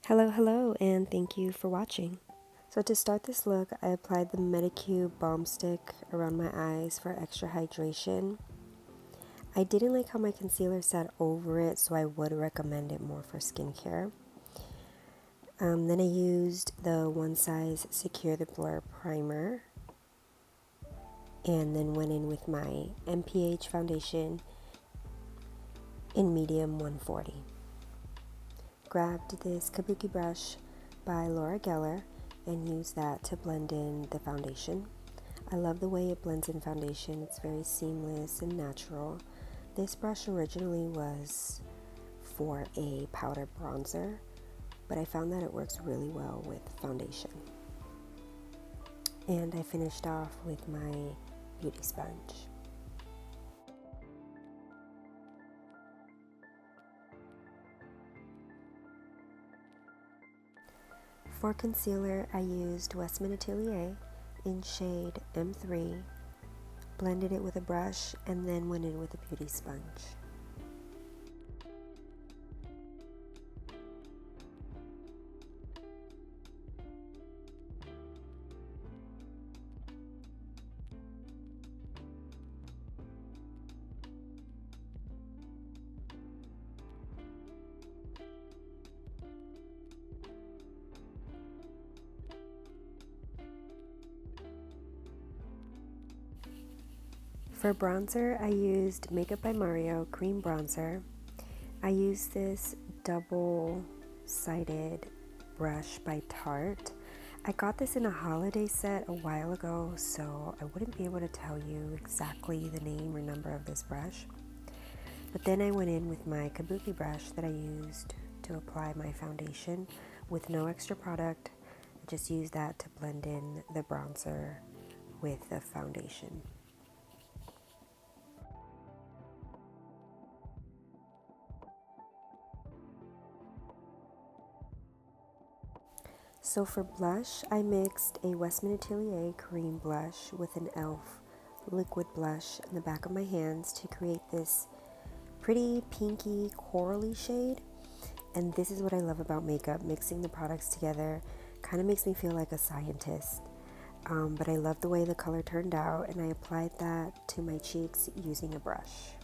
Hello, hello, and thank you for watching. So to start this look, I applied the Medicube Balm Stick around my eyes for extra hydration. I didn't like how my concealer sat over it, so I would recommend it more for skincare. Then I used the One Size Secure the Blur Primer, and then went in with my MPH foundation in medium 140. Grabbed this Kabuki brush by Laura Geller and used that to blend in the foundation. I love the way it blends in foundation. It's very seamless and natural. This brush originally was for a powder bronzer, but I found that it works really well with foundation. And I finished off with my beauty sponge. For concealer, I used Westman Atelier in shade M3, blended it with a brush, and then went in with a beauty sponge. For bronzer, I used Makeup by Mario Cream Bronzer. I used this double-sided brush by Tarte. I got this in a holiday set a while ago, so I wouldn't be able to tell you exactly the name or number of this brush. But then I went in with my Kabuki brush that I used to apply my foundation with no extra product. I just used that to blend in the bronzer with the foundation. So for blush, I mixed a Westman Atelier cream blush with an e.l.f. liquid blush in the back of my hands to create this pretty pinky corally shade. And this is what I love about makeup. Mixing the products together kind of makes me feel like a scientist. But I love the way the color turned out, and I applied that to my cheeks using a brush.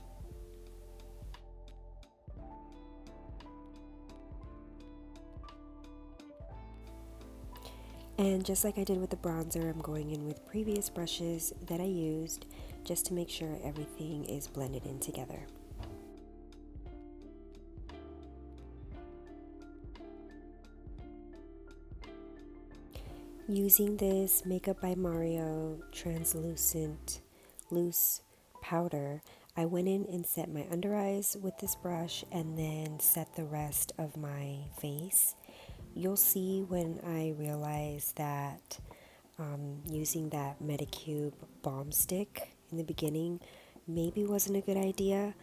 And just like I did with the bronzer, I'm going in with previous brushes that I used just to make sure everything is blended in together. Using this Makeup by Mario translucent loose powder, I went in and set my under eyes with this brush and then set the rest of my face. You'll see when I realize that using that Medicube balm stick in the beginning maybe wasn't a good idea.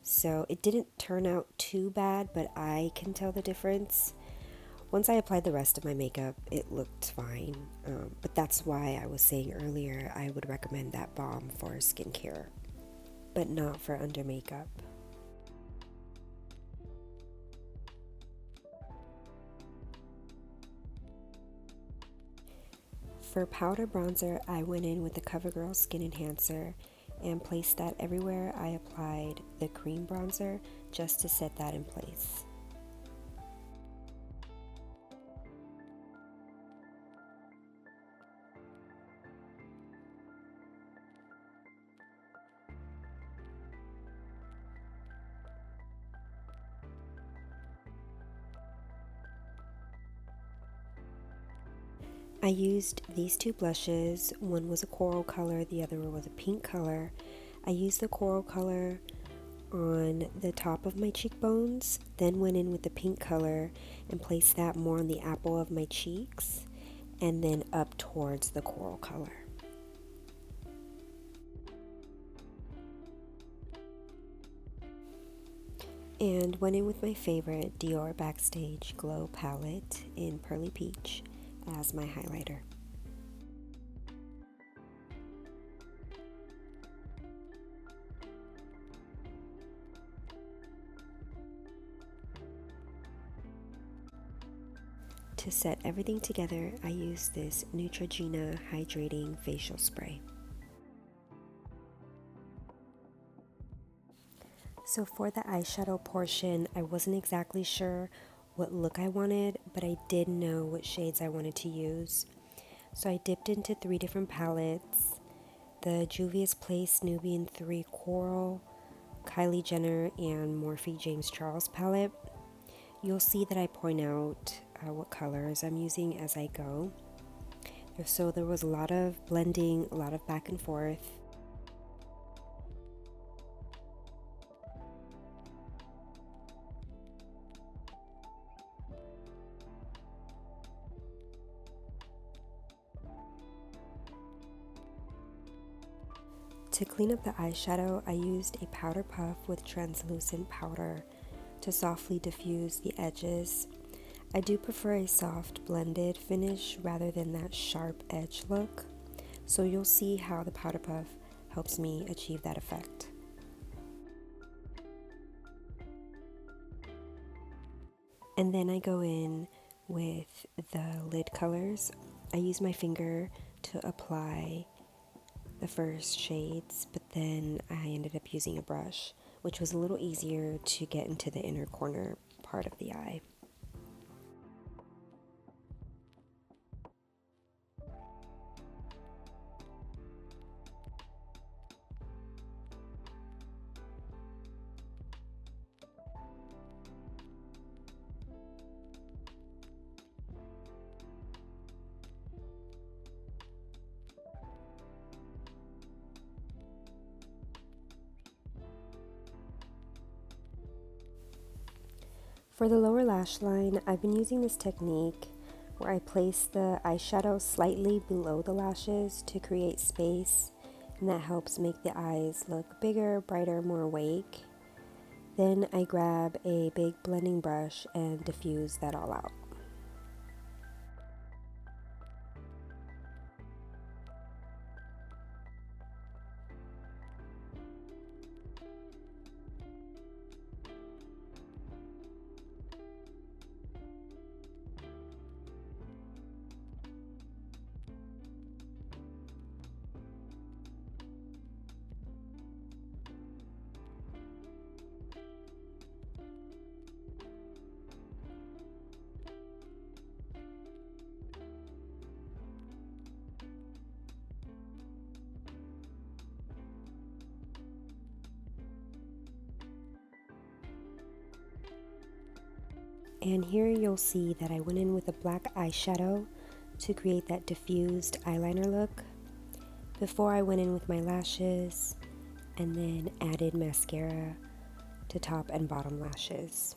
So it didn't turn out too bad, but I can tell the difference. Once I applied the rest of my makeup, it looked fine. But that's why I was saying earlier I would recommend that balm for skincare, but not for under makeup. For powder bronzer, I went in with the CoverGirl Skin Enhancer and placed that everywhere I applied the cream bronzer just to set that in place. I used these two blushes. One was a coral color, the other was a pink color. I used the coral color on the top of my cheekbones, then went in with the pink color and placed that more on the apple of my cheeks, and then up towards the coral color. And went in with my favorite Dior Backstage Glow palette in Pearly Peach as my highlighter. to set everything together, I use this Neutrogena Hydrating Facial Spray. So for the eyeshadow portion, I wasn't exactly sure what look I wanted, but I did know what shades I wanted to use. So I dipped into 3 different palettes: the Juvia's Place Nubian 3 Coral, Kylie Jenner, and Morphe James Charles palette. You'll see that I point out what colors I'm using as I go. So there was a lot of blending, a lot of back and forth. To clean up the eyeshadow, I used a powder puff with translucent powder to softly diffuse the edges. I do prefer a soft blended finish rather than that sharp edge look, so you'll see how the powder puff helps me achieve that effect. And then I go in with the lid colors. I use my finger to apply the first shades, but then I ended up using a brush, which was a little easier to get into the inner corner part of the eye. For the lower lash line, I've been using this technique where I place the eyeshadow slightly below the lashes to create space, and that helps make the eyes look bigger, brighter, more awake. Then I grab a big blending brush and diffuse that all out. And here you'll see that I went in with a black eyeshadow to create that diffused eyeliner look before I went in with my lashes and then added mascara to top and bottom lashes.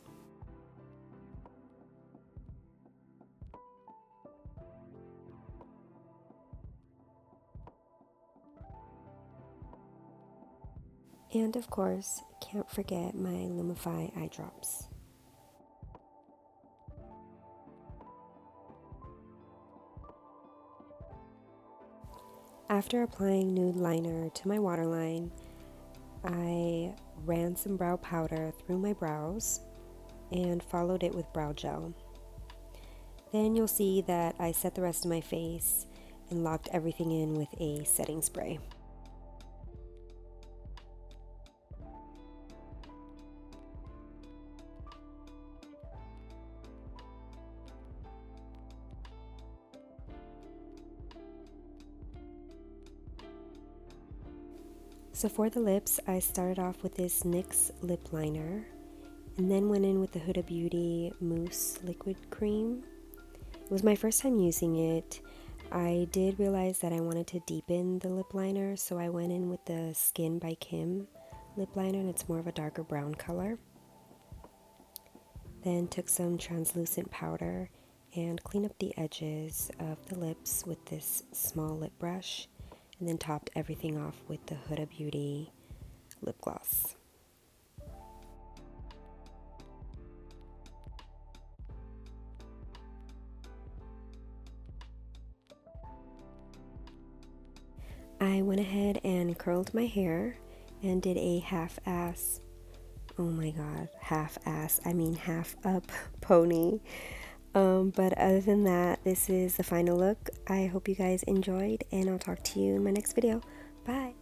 And of course, can't forget my Lumify eye drops. After applying nude liner to my waterline, I ran some brow powder through my brows and followed it with brow gel. Then you'll see that I set the rest of my face and locked everything in with a setting spray. So for the lips, I started off with this NYX lip liner and then went in with the Huda Beauty Mousse Liquid Cream. It was my first time using it. I did realize that I wanted to deepen the lip liner, so I went in with the Skin by Kim lip liner, and it's more of a darker brown color. Then took some translucent powder and cleaned up the edges of the lips with this small lip brush, and then topped everything off with the Huda Beauty lip gloss. I went ahead and curled my hair and did a half-ass, oh my god, half-ass, I mean half-up pony. But other than that, this is the final look. I hope you guys enjoyed, and I'll talk to you in my next video. Bye.